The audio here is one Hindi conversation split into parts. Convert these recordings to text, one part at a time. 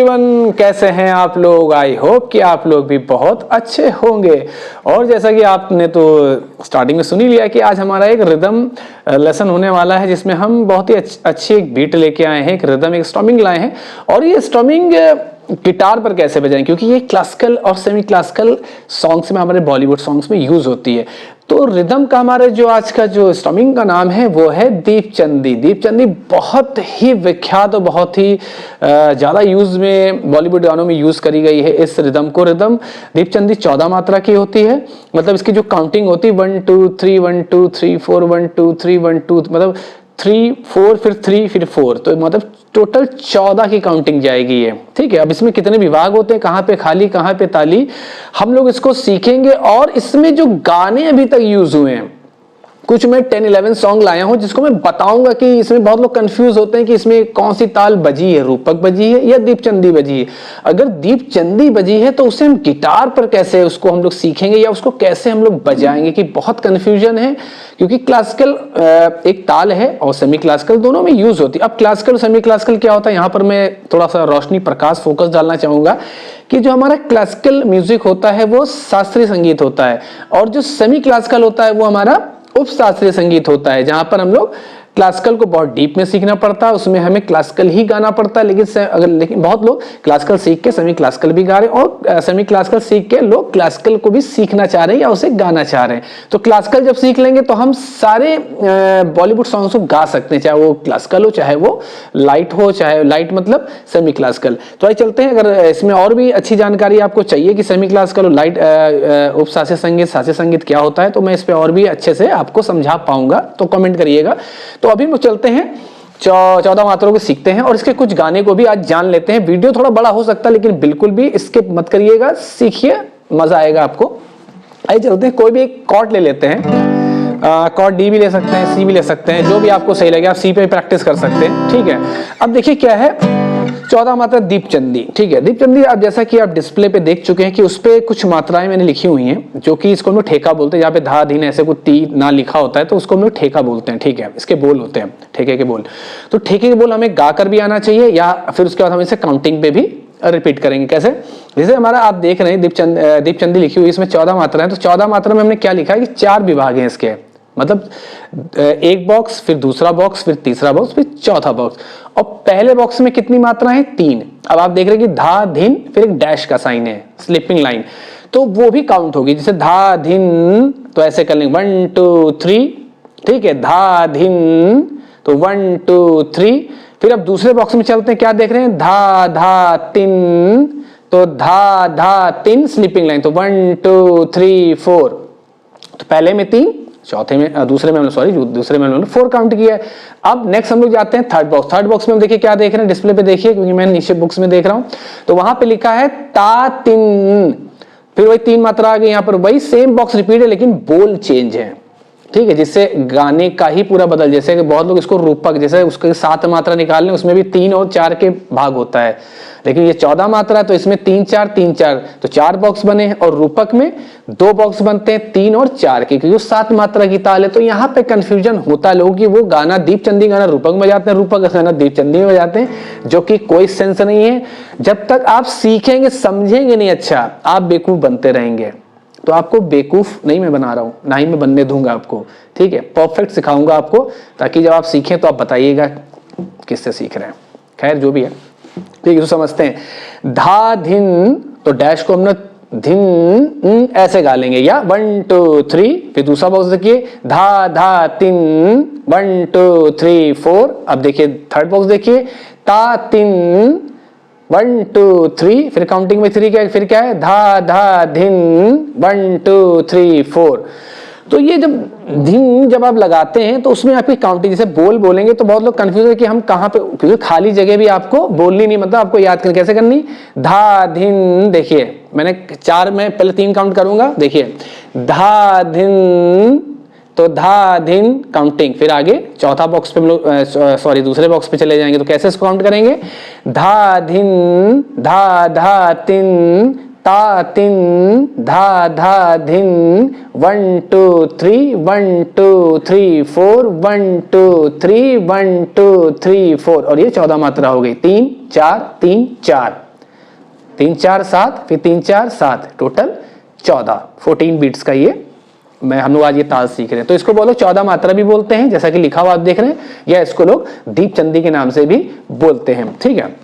एवरीवन, कैसे हैं आप लोग। आई होप कि आप लोग भी बहुत अच्छे होंगे। और जैसा कि आपने तो स्टार्टिंग में सुन ही लिया कि आज हमारा एक रिदम लेसन होने वाला है, जिसमें हम बहुत ही अच्छी एक बीट लेके आए हैं, एक रिदम, एक स्ट्रमिंग लाए हैं। और ये स्ट्रमिंग गिटार पर कैसे बजाएं, क्योंकि ये क्लासिकल और सेमी क्लासिकल सॉन्ग्स में, हमारे बॉलीवुड सॉन्ग्स में यूज होती है। तो रिदम का हमारे जो आज का जो स्ट्रमिंग का नाम है वो है दीपचंदी। दीपचंदी बहुत ही विख्यात और बहुत ही ज़्यादा यूज में बॉलीवुड गानों में यूज करी गई है इस रिदम को। रिदम दीपचंदी 14 मात्रा की होती है। मतलब इसकी जो काउंटिंग होती है 1 2 3 1 2 3 4 1 2 3 1 2, मतलब 3 4 फिर 3 फिर 4, तो मतलब टोटल 14 की काउंटिंग जाएगी ये। ठीक है, अब इसमें कितने विभाग होते हैं, कहाँ पे खाली कहाँ पे ताली, हम लोग इसको सीखेंगे। और इसमें जो गाने अभी तक यूज हुए हैं, कुछ मैं 10-11 सॉन्ग लाया हूं जिसको मैं बताऊंगा कि इसमें बहुत लोग कंफ्यूज होते हैं कि इसमें कौन सी ताल बजी है, रूपक बजी है या दीपचंदी बजी है। अगर दीपचंदी बजी है तो उसे हम गिटार पर कैसे उसको हम लोग सीखेंगे या उसको कैसे हम लोग बजाएंगे, कि बहुत कंफ्यूजन है। क्योंकि क्लासिकल एक ताल है और सेमी क्लासिकल दोनों में यूज होती है। अब क्लासिकल और सेमी क्लासिकल क्या होता है, यहाँ पर मैं थोड़ा सा रोशनी प्रकाश फोकस डालना चाहूंगा कि जो हमारा क्लासिकल म्यूजिक होता है वो शास्त्रीय संगीत होता है, और जो सेमी क्लासिकल होता है वो हमारा उप शास्त्रीय संगीत होता है, जहां पर हम लोग क्लासिकल को बहुत डीप में सीखना पड़ता है, उसमें हमें क्लासिकल ही गाना पड़ता है। लेकिन बहुत लोग क्लासिकल सीख के सेमी क्लासिकल भी गा रहे हैं, और सेमी क्लासिकल सीख के लोग क्लासिकल को भी सीखना चाह रहे हैं या उसे गाना चाह रहे हैं। तो क्लासिकल जब सीख लेंगे तो हम सारे बॉलीवुड सॉन्ग्स को गा सकते हैं, चाहे वो क्लासिकल हो, चाहे वो लाइट हो, चाहे लाइट मतलब सेमी क्लासिकल। तो आइए चलते हैं। अगर इसमें और भी अच्छी जानकारी आपको चाहिए कि सेमी क्लासिकल और लाइट उप शास्त्रीय संगीत, शास्त्रीय संगीत क्या होता है, तो मैं इस पर और भी अच्छे से आपको समझा पाऊंगा, तो कमेंट करिएगा। तो अभी हम चलते हैं 14 मात्रों को सीखते हैं और इसके कुछ गाने को भी आज जान लेते हैं। वीडियो थोड़ा बड़ा हो सकता है, लेकिन बिल्कुल भी स्किप मत करिएगा, सीखिए, मजा आएगा आपको। आइए चलते हैं, कोई भी एक कॉर्ड ले लेते हैं। कॉर्ड डी भी ले सकते हैं, सी भी ले सकते हैं, जो भी आपको सही लगे। आप सी पे प्रैक्टिस कर सकते हैं। ठीक है, अब देखिए क्या है 14 मात्रा दीपचंदी। ठीक है, दीपचंदी आप जैसा कि आप डिस्प्ले पे देख चुके हैं कि उस पे कुछ मात्राएं मैंने लिखी हुई हैं, जो कि इसको हम लोग ठेका बोलते हैं। जहाँ पे धा धीन ऐसे कुछ ती ना लिखा होता है तो उसको हम लोग ठेका बोलते हैं। ठीक है, इसके बोल होते हैं, ठेके के बोल। तो ठेके के बोल हमें गा कर भी आना चाहिए, या फिर उसके बाद हम इसे काउंटिंग पे भी रिपीट करेंगे। कैसे, जैसे हमारा आप देख रहे हैं दीपचंदी लिखी हुई, इसमें 14 मात्रा है। तो 14 मात्रा में हमने क्या लिखा है कि 4 विभाग हैं इसके, मतलब एक बॉक्स, फिर दूसरा बॉक्स, फिर तीसरा बॉक्स, फिर चौथा बॉक्स। और पहले बॉक्स में कितनी मात्रा है, 3। अब आप देख रहे हैं कि धा धिन फिर एक डैश का साइन है, स्लिपिंग लाइन, तो वो भी काउंट होगी। जैसे धा धिन तो ऐसे कर लेंगे 1 2 3। ठीक है, धा धिन तो 1 2 3। फिर अब दूसरे बॉक्स में चलते हैं, क्या देख रहे हैं, धा धा तिन, तो धा धा तिन स्लिपिंग लाइन, तो 1 2 3 4। तो पहले में 3, चौथे में दूसरे में हमने 4 काउंट किया है। अब नेक्स्ट हम लोग जाते हैं थर्ड बॉक्स। थर्ड बॉक्स में हम देखिए क्या देख रहे हैं, डिस्प्ले पे देखिए, क्योंकि मैं नीचे बुक्स में देख रहा हूं। तो वहां पे लिखा है ता तिन, फिर वही 3 मात्रा आ गई। यहाँ पर वही सेम बॉक्स रिपीट है, लेकिन बोल चेंज है। ठीक है, जिससे गाने का ही पूरा बदल, जैसे कि बहुत लोग इसको रूपक, जैसे उसके 7 मात्रा निकालने, उसमें भी 3 और 4 के भाग होता है, लेकिन ये 14 मात्रा है तो इसमें 3 4 3 4, तो 4 बॉक्स बने हैं। और रूपक में 2 बॉक्स बनते हैं, 3 और 4 के, क्योंकि 7 मात्रा की ताल है। तो यहाँ पे कंफ्यूजन होता है लोगों की, वो गाना दीपचंदी गाना रूपक में बजाते हैं, रूपक गाना दीपचंदी में बजाते हैं, जो कि कोई सेंस नहीं है। जब तक आप सीखेंगे, समझेंगे नहीं, अच्छा आप बेवकूफ बनते रहेंगे। तो आपको बेवकूफ नहीं मैं बना रहा हूं, ना ही मैं बनने दूंगा आपको। ठीक है, परफेक्ट सिखाऊंगा आपको, ताकि जब आप सीखें तो आप बताइएगा किससे सीख रहे हैं। खैर जो भी है, ठीक है, तो समझते हैं। धा धिन तो डैश को हमने धिन ऐसे गा लेंगे, या 1 2 3। फिर दूसरा बॉक्स देखिए, धा धा तिन 1 2 3 4। अब देखिए थर्ड बॉक्स देखिए, ता तिन 1 2 3, फिर काउंटिंग में 3 क्या, फिर क्या है, धा धा धिन 1 2 3 4। तो ये जब आप लगाते हैं तो उसमें आपकी काउंटिंग, जैसे बोल बोलेंगे तो बहुत लोग कंफ्यूज है कि हम कहाँ पे, क्योंकि खाली जगह भी आपको बोलनी नहीं, मतलब आपको याद करनी, कैसे करनी, धा धिन। देखिए मैंने 4 में पहले 3 काउंट करूंगा, देखिए धा धिन, तो धा धिन काउंटिंग, फिर आगे चौथा बॉक्स पे हम लोग दूसरे बॉक्स पे चले जाएंगे। तो कैसे इसको काउंट करेंगे, धा धिन धा धा तिन ता तिन धा धा धिन 1 2 3 1 2 3 4 1 2 3 1 2 3 4। और ये 14 मात्रा हो गई, 3 4 3 4। 3 4 7, फिर 3 4 7, टोटल 14 बीट्स का ये हम लोग आज ये ताल सीख रहे हैं। तो इसको बोलो 14 मात्रा भी बोलते हैं, जैसा कि लिखा हुआ आप देख रहे हैं, या इसको लोग दीपचंदी के नाम से भी बोलते हैं, ठीक है।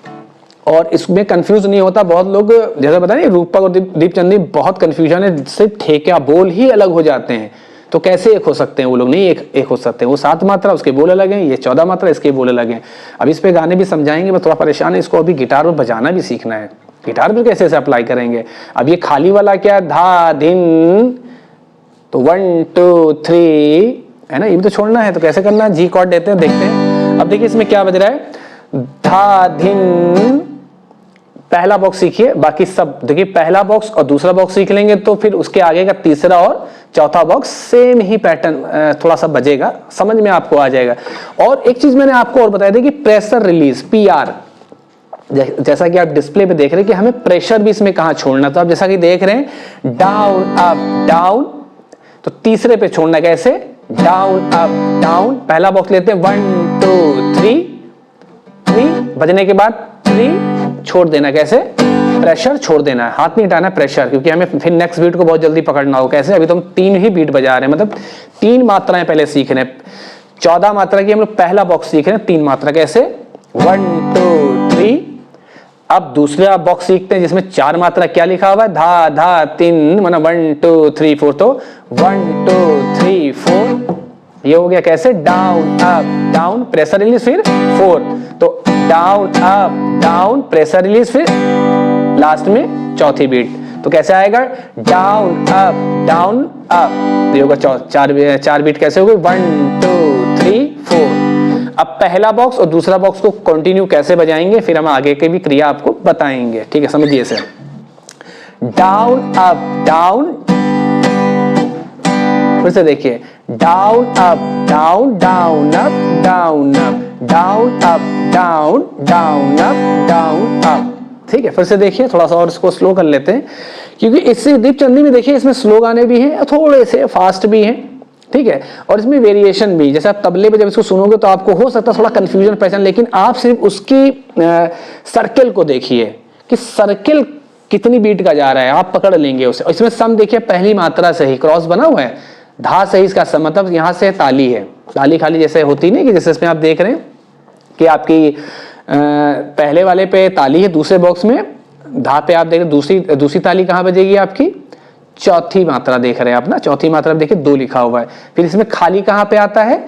और इसमें कंफ्यूज नहीं होता, बहुत लोग जैसा पता नहीं रूपक और दीपचंदी बहुत कंफ्यूजन है, सिर्फ ठेका बोल ही अलग हो जाते हैं। तो कैसे एक हो सकते हैं वो लोग, नहीं एक हो सकते हैं। वो 7 मात्रा उसके बोल अलग हैं, ये 14 मात्रा इसके बोल अलग हैं। अब इस पे गाने भी समझाएंगे, मैं थोड़ा परेशान है, इसको अभी गिटार और बजाना भी सीखना है। गिटार पर कैसे अप्लाई करेंगे। अब ये खाली वाला क्या, धा धिन, तो 1 2 3 है ना, ये भी तो छोड़ना है, तो कैसे करना है, जी कॉर्ड देते हैं, देखते हैं। अब देखिए इसमें क्या बज रहा है, धा धिन, पहला बॉक्स सीखिए, बाकी सब देखिए पहला बॉक्स और दूसरा बॉक्स सीख लेंगे तो फिर उसके आगे का तीसरा और चौथा बॉक्स सेम ही पैटर्न थोड़ा सा बजेगा, समझ में आपको आ जाएगा। और एक चीज मैंने आपको और बताया था कि प्रेशर रिलीज, पीआर, जैसा कि आप डिस्प्ले पे देख रहे हैं कि हमें प्रेशर भी इसमें कहां छोड़ना, तो आप जैसा कि देख रहे हैं डाउन अप डाउन, तो तीसरे पे छोड़ना कैसे, डाउन अप डाउन, पहला बॉक्स लेते हैं 1 2 3 बजने के बाद 3 छोड़ देना, कैसे, प्रेशर छोड़ देना है, हाथ नहीं हटाना प्रेशर, क्योंकि हमें फिर नेक्स्ट बीट को बहुत जल्दी पकड़ना हो। कैसे, अभी तो हम 3 ही बीट बजा रहे हैं, मतलब 3 मात्राएं पहले सीख रहे हैं। 14 मात्रा की हम लोग पहला बॉक्स सीख रहे हैं, 3 मात्रा, कैसे 1 2 3। अब दूसरा बॉक्स सीखते हैं जिसमें 4 मात्रा, क्या लिखा हुआ है, धा धा 3, मतलब 1 2 3 4, तो 1 2 3 4, ये हो गया कैसे, down up down, pressure release, फिर 4, तो down up down, pressure release, फिर लास्ट में चौथी बीट, तो कैसे आएगा, डाउन अप, तो ये होगा 4 बीट, कैसे हो गई, 1 2 3 4। अब पहला बॉक्स और दूसरा बॉक्स को कंटिन्यू कैसे बजाएंगे, फिर हम आगे के भी क्रिया आपको बताएंगे, ठीक है, समझिए इसे। डाउन अप डाउन, फिर से देखिए, down up down, down up down up, down up down, down up down up, ठीक है। फिर से देखिए, थोड़ा सा और इसको स्लो कर लेते हैं, क्योंकि इससे दीपचंदी में देखिए इसमें स्लो गाने भी हैं, थोड़े से फास्ट भी हैं, ठीक है, और इसमें वेरिएशन भी, जैसे आप तबले पे जब इसको सुनोगे तो आपको हो सकता है थोड़ा कंफ्यूजन पहचान, लेकिन आप सिर्फ उसकी सर्किल को देखिए कि सर्किल कितनी बीट का जा रहा है, आप पकड़ लेंगे उसे। और इसमें सम देखिए, पहली मात्रा से ही क्रॉस बना हुआ है, धा सही इसका सम, मतलब यहां से ताली है, ताली खाली जैसे होती नहीं, कि जैसे इसमें आप देख रहे हैं कि आपकी पहले वाले पे ताली है, दूसरे बॉक्स में धा पे आप देख रहे हैं दूसरी ताली कहां बजेगी आपकी, चौथी मात्रा देख रहे हैं आप ना, चौथी मात्रा देखिए 2 लिखा हुआ है। फिर इसमें खाली कहां पे आता है,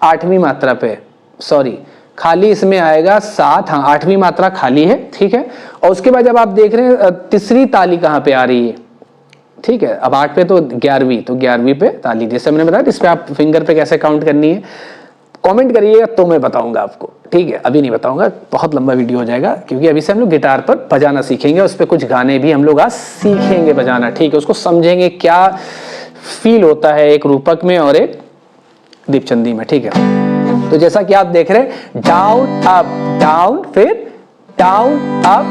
8वीं मात्रा पे, सॉरी खाली इसमें आएगा 7, हाँ 8वीं मात्रा खाली है, ठीक है। और उसके बाद जब आप देख रहे हैं तीसरी ताली कहां पे आ रही है, ठीक है, अब 8 पे तो 11वीं, तो 11वीं पे ताली, जैसे मैंने बताया इस पे आप फिंगर पे कैसे काउंट करनी है कमेंट करिएगा तो मैं बताऊंगा आपको, ठीक है, अभी नहीं बताऊंगा, बहुत लंबा वीडियो हो जाएगा, क्योंकि अभी से हम लोग गिटार पर बजाना सीखेंगे, उस पर कुछ गाने भी हम लोग आज सीखेंगे बजाना, ठीक है, उसको समझेंगे क्या फील होता है एक रूपक में और एक दीपचंदी में, ठीक है। तो जैसा कि आप देख रहे हैं, डाउन अप डाउन, फिर डाउन अप,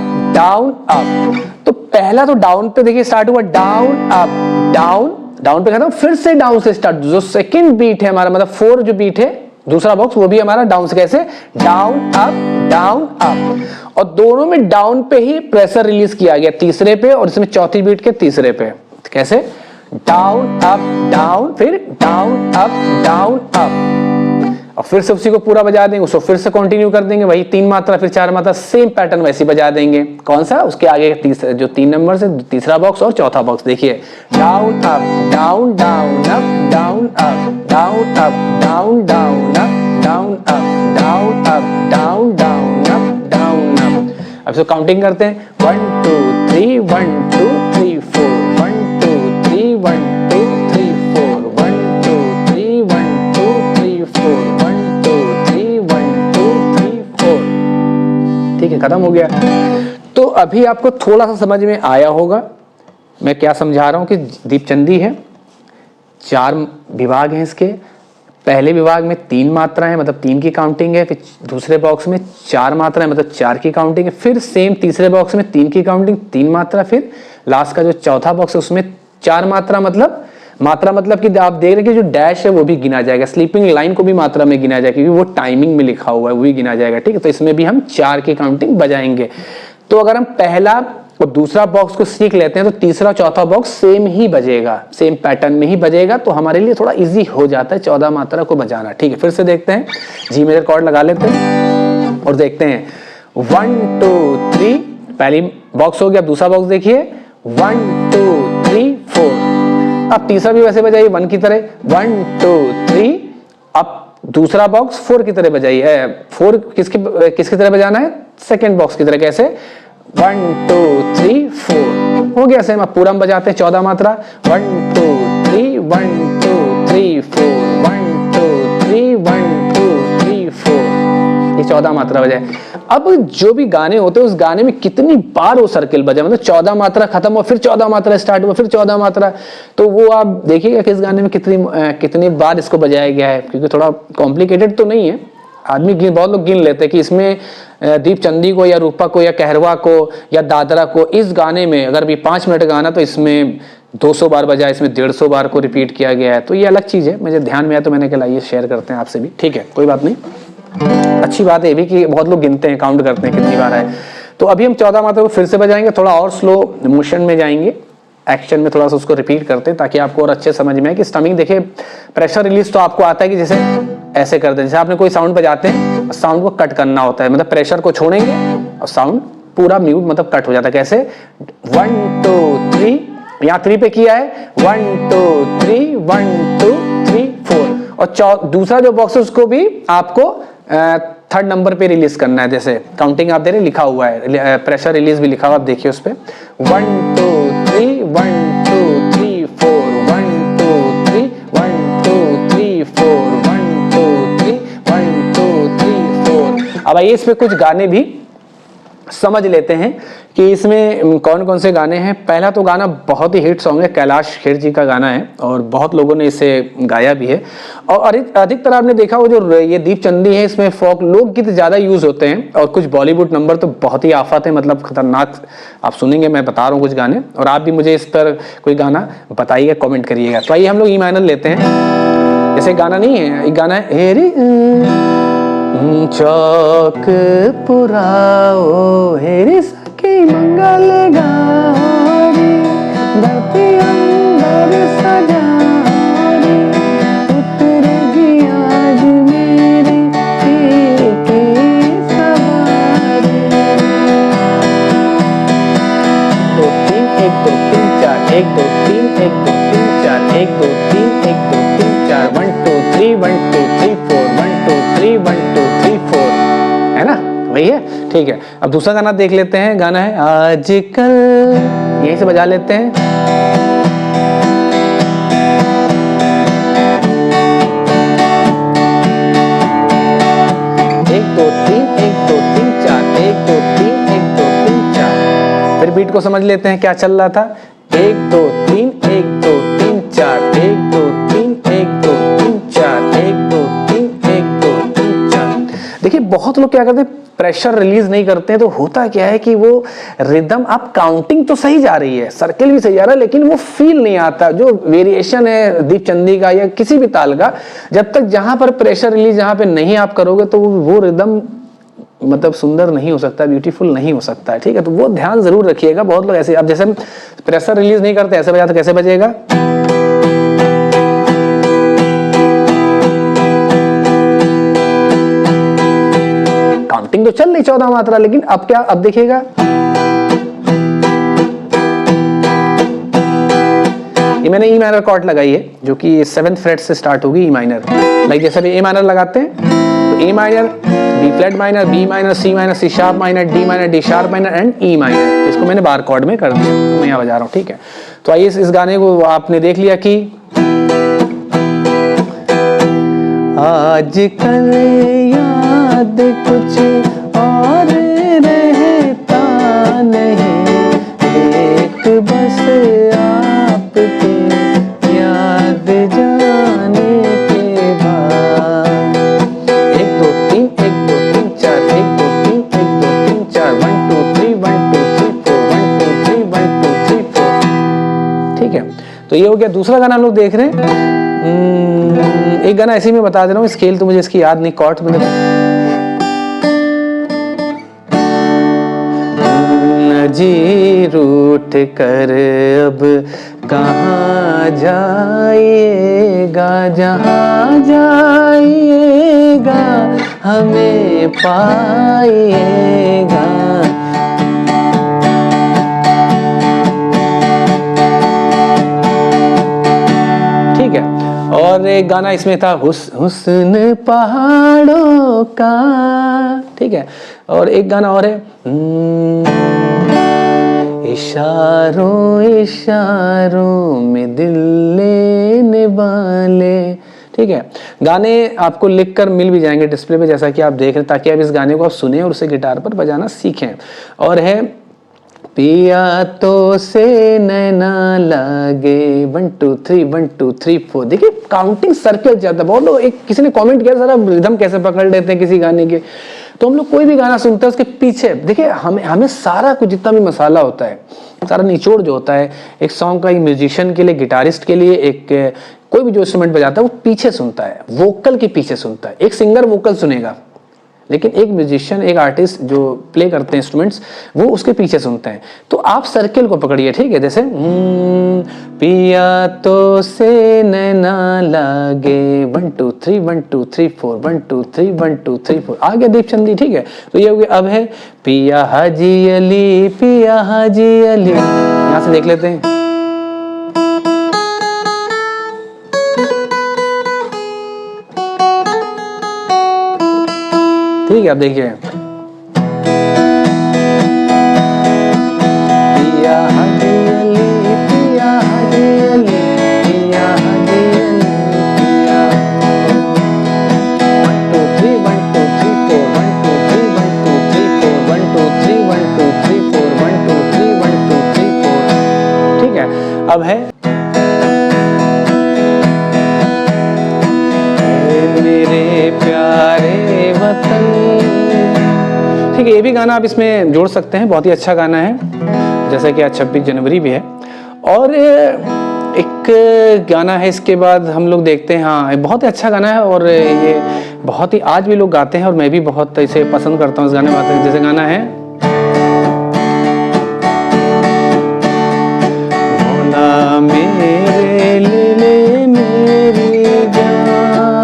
तो पहला तो डाउन पे देखिए स्टार्ट हुआ, डाउन अप डाउन, डाउन पे खत्म, फिर से डाउन से स्टार्ट, जो सेकंड बीट है हमारा, मतलब 4 जो बीट है दूसरा बॉक्स, वो भी हमारा डाउन से, कैसे, डाउन अप, और दोनों में डाउन पे ही प्रेशर रिलीज किया गया, तीसरे पे और इसमें चौथी बीट के तीसरे पे, कैसे, डाउन अप डाउन, फिर डाउन अप, और फिर से उसी को पूरा बजा देंगे, उसको फिर से कंटिन्यू कर देंगे, वही 3 मात्रा फिर 4 मात्रा, सेम पैटर्न वैसे बजा देंगे। कौन सा, उसके आगे जो 3 नंबर से तीसरा बॉक्स और चौथा बॉक्स, देखिए down up down, down up down up, down up down, down up down up, down up down, down up down up. अब इसको काउंटिंग करते हैं, 1 2 3 1 2 3 4, 1 2 3 1 2 3 4, 1 2 3 1 2 3 4, 1 2 3 1 2 3 4, ठीक है, खत्म हो गया। तो अभी आपको थोड़ा सा समझ में आया होगा मैं क्या समझा रहा हूं, कि दीपचंदी है, 4 विभाग हैं इसके, पहले विभाग में 3 मात्रा है, मतलब 3 की काउंटिंग है, फिर दूसरे बॉक्स में 4 मात्रा है, मतलब 4 की काउंटिंग है, फिर सेम तीसरे बॉक्स में 3 की काउंटिंग, 3 मात्रा, फिर लास्ट का जो चौथा बॉक्स है उसमें 4 मात्रा, मतलब कि आप देख रहे हैं कि जो डैश है वो भी गिना जाएगा, स्लीपिंग लाइन को भी मात्रा में गिना जाएगा, क्योंकि वो टाइमिंग में लिखा हुआ है, वो भी गिना जाएगा, ठीक है। तो इसमें भी हम 4 की काउंटिंग बजाएंगे। तो अगर हम पहला और दूसरा बॉक्स को सीख लेते हैं तो तीसरा चौथा बॉक्स सेम ही बजेगा, सेम पैटर्न में ही बजेगा, तो हमारे लिए थोड़ा इजी हो जाता है 14 मात्रा को बजाना। ठीक है, फिर से देखते हैं, जी मेजर कॉर्ड लगा लेते हैं और देखते हैं 1 2 3, पहली बॉक्स हो गया। अब दूसरा बॉक्स देखिए 1 2 3 4। अब तीसरा भी वैसे बजाइए 1 की तरह 1 2 3। अब दूसरा बॉक्स 4 की तरह बजाइए। 4 किसकी तरह बजाना है? सेकेंड बॉक्स की तरह। कैसे? 1 2 3 4 हो गया सेम। अब पूरा हम बजाते हैं 14 मात्रा 1 2 3 1 2 3 4 1 2 3 1 2 3 4, ये 14 मात्रा बजाए। अब जो भी गाने होते हैं उस गाने में कितनी बार वो सर्किल बजा, मतलब 14 मात्रा खत्म हो फिर 14 मात्रा स्टार्ट हुआ फिर 14 मात्रा, तो वो आप देखिएगा किस गाने में कितनी बार इसको बजाया गया है, क्योंकि थोड़ा कॉम्प्लिकेटेड तो नहीं है। आदमी बहुत लोग गिन लेते हैं कि इसमें दीपचंदी को या रूपा को या कहरवा को या दादरा को, इस गाने में अगर भी 5 मिनट गाना तो इसमें 200 बार बजा, इसमें 150 बार को रिपीट किया गया है, तो ये अलग चीज़ है। मुझे ध्यान में आया तो मैंने कहा ये शेयर करते हैं आपसे भी। ठीक है, कोई बात नहीं। अच्छी बात है ये भी कि बहुत लोग गिनते हैं, काउंट करते हैं कितनी बार है। तो अभी हम 14 मात्रा को फिर से बजाएंगे, थोड़ा और स्लो मोशन में जाएंगे, एक्शन में थोड़ा सा उसको रिपीट करते हैं ताकि आपको और अच्छे समझ में आए कि स्टमिंग। देखिए प्रेशर रिलीज तो आपको आता है कि जैसे ऐसे कर दें, जैसे आपने कोई साउंड बजाते हैं, साउंड को कट करना होता है, मतलब प्रेशर को छोड़ेंगे और साउंड पूरा म्यूट मतलब कट हो जाता है। कैसे? 1 2 3, यहाँ 3 पे किया है 1 2 3 1 2 3 4, और दूसरा जो बॉक्स है उसको भी आपको 3rd नंबर पे रिलीज करना है। जैसे काउंटिंग आप दे रहे, लिखा हुआ है प्रेशर रिलीज भी लिखा हुआ, आप देखिए उस पे 1 2 3 1 2 3 4 1 2 3 1 2 3 4 1 2 3 1 2 3 4। अब आइए इस पे कुछ गाने भी समझ लेते हैं कि इसमें कौन कौन से गाने हैं। पहला तो गाना बहुत ही हिट सॉन्ग है, कैलाश खेर जी का गाना है और बहुत लोगों ने इसे गाया भी है। और अधिकतर आपने देखा वो जो ये दीपचंदी है इसमें फोक लोकगीत ज्यादा यूज होते हैं, और कुछ बॉलीवुड नंबर तो बहुत ही आफत है, मतलब खतरनाक आप सुनेंगे। मैं बता रहा हूँ कुछ गाने, और आप भी मुझे इस पर कोई गाना बताइएगा, कॉमेंट करिएगा। तो आइए हम लोग ई माइनर लेते हैं। जैसे गाना नहीं है, एक गाना है हेरी चौक पुराओ हेरी सखी मंगल गारी धरती अंबर सजारी उतरेगी आज मेरी की सवारी। 2 3 1 2 3 4 1 2 3 1 2 3 4 1 2 3 1 2 3 4 1 2 3 1 2 3 4 1 2 3 1 2 3 4, है ना? वही है। ठीक है, अब दूसरा गाना देख लेते हैं। गाना है आजकल, यही से बजा लेते हैं। एक दो तीन 1 2 3 4 1 2 3 1 2 3 4। फिर बीट को समझ लेते हैं क्या चल रहा था। 1 2 3 1 2 3 4 1 2 3 1 2 3 4 1 2 3 1 2 3 4। देखिए बहुत लोग क्या करते हैं, प्रेशर रिलीज नहीं करते हैं, तो होता क्या है कि वो रिदम, आप काउंटिंग तो सही जा रही है, सर्किल भी सही जा रहा है, लेकिन वो फील नहीं आता। जो वेरिएशन है दीपचंदी का या किसी भी ताल का, जब तक जहां पर प्रेशर रिलीज जहां पे नहीं आप करोगे तो वो रिदम मतलब सुंदर नहीं हो सकता, ब्यूटीफुल नहीं हो सकता है। ठीक है, तो वो ध्यान जरूर रखिएगा। बहुत लोग ऐसे, अब जैसे प्रेशर रिलीज नहीं करते ऐसे बजा, तो कैसे बजेगा? काउंटिंग तो चल रही 14 मात्रा, लेकिन अब क्या, अब देखिएगा ये मैंने ई माइनर कॉर्ड लगाई है जो कि 7th फ्रेट से स्टार्ट होगी ई माइनर। लाइक जैसे भी ए माइनर लगाते हैं तो A minor, B flat minor, B minor, C sharp minor, D sharp minor and E minor. इसको मैंने बार कॉर्ड में कर दिया, तो मैं यहाँ बजा रहा हूँ। ठीक है, तो आइए इस गाने को आपने देख लिया कि आजकल याद कुछ और रहता नहीं, एक बस आपके याद जाने के बाद। 1 2 3 1 2 3 4 1 2 3 1 2 3 4 1 2 3 1 2 3 4 1 2 3 1 2 3 4। ठीक है, तो ये हो गया। दूसरा गाना हम लोग देख रहे हैं, एक गाना ऐसे ही मैं बता दे रहा हूँ, स्केल तो मुझे इसकी याद नहीं, कॉर्ड मैंने जी रूठ कर अब कहाँ जाइएगा, जहाँ जाइएगा हमें पाइएगा। ठीक है, और एक गाना इसमें था हुस्न पहाड़ों का। ठीक है, और एक गाना और है इशारों इशारों में दिल लेने वाले। ठीक है, गाने आपको लिखकर मिल भी जाएंगे डिस्प्ले पे, जैसा कि आप देख रहे हैं, ताकि आप इस गाने को आप सुने और उसे गिटार पर बजाना सीखें। और है पिया तो से नैना लागे 1 2 3 1 2 3 4। देखिए काउंटिंग सर्कल जाता है बहुत लोग। एक किसी ने कमेंट किया सर आप रिदम कैसे पकड़ लेते हैं किसी गाने के। तो हम लोग कोई भी गाना सुनते हैं उसके पीछे देखिए हमें सारा कुछ जितना भी मसाला होता है, सारा निचोड़ जो होता है एक सॉन्ग का, एक म्यूजिशियन के लिए, गिटारिस्ट के लिए, एक कोई भी जो इंस्ट्रूमेंट बजाता है वो पीछे सुनता है, वोकल के पीछे सुनता है। एक सिंगर वोकल सुनेगा, लेकिन एक म्यूजिशियन, एक आर्टिस्ट जो प्ले करते हैं इंस्ट्रूमेंट्स, वो उसके पीछे सुनते हैं। तो आप सर्किल को पकड़िए। ठीक है, जैसे पिया तो से नैना लागे 1 2 3 1 2 3 4 1 2 3 1 2 3 4 आ गया दीपचंदी। ठीक है, तो ये हो गया। अब है पिया हाजी अली, पिया हाजी अली, यहां से देख लेते हैं। ठीक है, अब देखिए पिया हाजी अली, पिया हाजी अली, पिया हाजी अली, पिया 1 2 3 1 2 3 4 1 2 3 1 2 3 4 1 2 3 1 2 3 4 1 2 3 1 2 3 4। ठीक है, अब है मेरे प्यारे वतन। ठीक है, ये भी गाना आप इसमें जोड़ सकते हैं, बहुत ही अच्छा गाना है, जैसे कि आज 26 जनवरी भी है। और एक गाना है इसके बाद हम लोग देखते हैं, हाँ बहुत ही अच्छा गाना है और ये बहुत ही आज भी लोग गाते हैं और मैं भी बहुत इसे पसंद करता हूँ इस गाने में। जैसे गाना है मौला मेरे ले मेरी जान,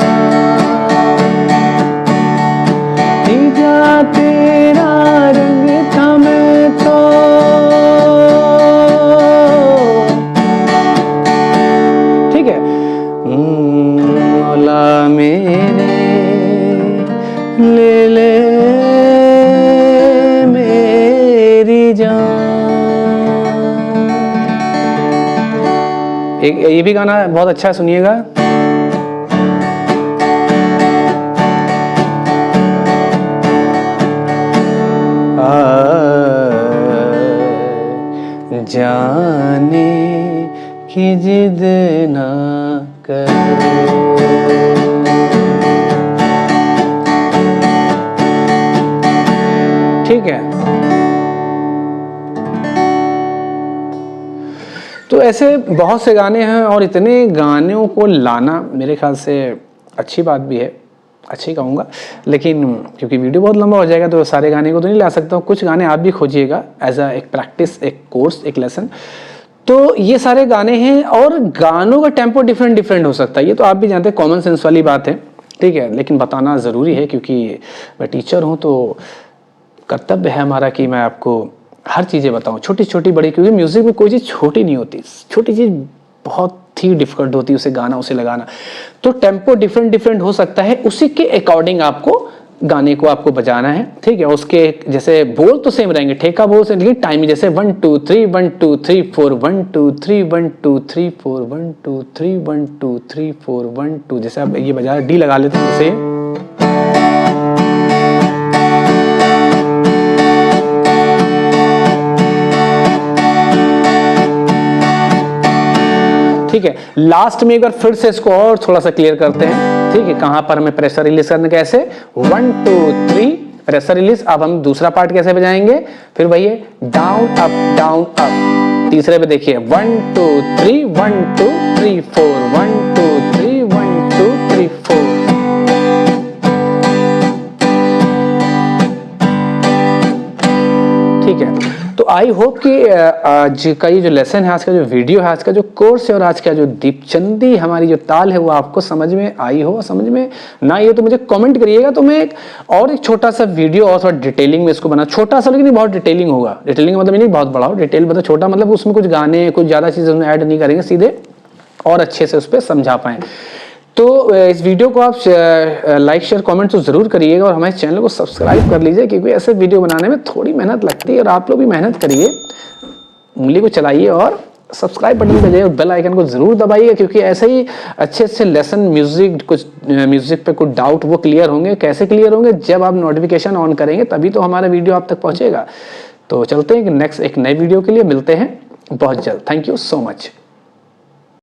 तेरा रंग था मैं तो, ठीक है, मौला मेरे ले मेरी जान। एक ये भी गाना बहुत अच्छा है, सुनिएगा। जाने की जिद ना करो, ठीक है। तो ऐसे बहुत से गाने हैं और इतने गानों को लाना मेरे ख्याल से अच्छी बात भी है, अच्छी कहूँगा, लेकिन क्योंकि वीडियो बहुत लंबा हो जाएगा तो सारे गाने को तो नहीं ला सकता हूँ। कुछ गाने आप भी खोजिएगा एज अ एक प्रैक्टिस, एक कोर्स, एक लेसन। तो ये सारे गाने हैं और गानों का टेम्पो डिफरेंट डिफरेंट हो सकता है, ये तो आप भी जानते हैं, कॉमन सेंस वाली बात है, ठीक है, लेकिन बताना ज़रूरी है क्योंकि मैं टीचर हूँ तो कर्तव्य है हमारा कि मैं आपको हर चीज़ें बताऊँ, छोटी छोटी बड़ी, क्योंकि म्यूज़िक में कोई चीज़ छोटी नहीं होती, छोटी चीज़ बहुत ही डिफिकल्ट होती है उसे गाना, उसे लगाना। तो टेम्पो डिफरेंट डिफरेंट हो सकता है, उसी के अकॉर्डिंग आपको गाने को आपको बजाना है, ठीक है। उसके जैसे बोल तो सेम रहेंगे, ठेका बोल से, लेकिन टाइम जैसे 1 2 3 1 2 3 4 1 2 3 1 2 3 4 1 2 3 1 2 3 4 1 2, जैसे आप ये बजा डी लगा लेते हैं जैसे, ठीक है। लास्ट में एक बार फिर से इसको और थोड़ा सा क्लियर करते हैं, ठीक है, कहां पर हमें प्रेशर रिलीज करना, कैसे 1 2 3 प्रेशर रिलीज। अब हम दूसरा पार्ट कैसे बजाएंगे, फिर वही है डाउन अप डाउन अप। तीसरे पे देखिए 1 2 3 1 2 3 4 1 2 3 1 2 3 4, ठीक है। तो आई होप कि आज का ये जो लेसन है, आज का जो वीडियो है, आज का जो कोर्स है और आज का जो दीपचंदी हमारी जो ताल है वो आपको समझ में आई हो। समझ में ना आई हो तो मुझे कमेंट करिएगा, तो मैं एक छोटा सा वीडियो और थोड़ा डिटेलिंग में इसको बना, छोटा सा लेकिन बहुत डिटेलिंग होगा। डिटेलिंग मतलब नहीं बहुत बड़ा हो, डिटेल मतलब छोटा मतलब उसमें कुछ गाने कुछ ज़्यादा चीज़ें उसमें ऐड नहीं करेंगे, सीधे और अच्छे से उस पर समझा पाएँ। तो इस वीडियो को आप लाइक शेयर कमेंट तो ज़रूर करिएगा और हमारे चैनल को सब्सक्राइब कर लीजिए, क्योंकि ऐसे वीडियो बनाने में थोड़ी मेहनत लगती है और आप लोग भी मेहनत करिए, उंगली को चलाइए और सब्सक्राइब बटन पे जाइए और बेल आइकन को ज़रूर दबाइए, क्योंकि ऐसे ही अच्छे अच्छे लेसन म्यूज़िक पे कुछ डाउट वो क्लियर होंगे। कैसे क्लियर होंगे? जब आप नोटिफिकेशन ऑन करेंगे तभी तो हमारा वीडियो आप तक पहुँचेगा। तो चलते हैं कि नेक्स्ट एक नए वीडियो के लिए मिलते हैं बहुत जल्द। Thank you so much.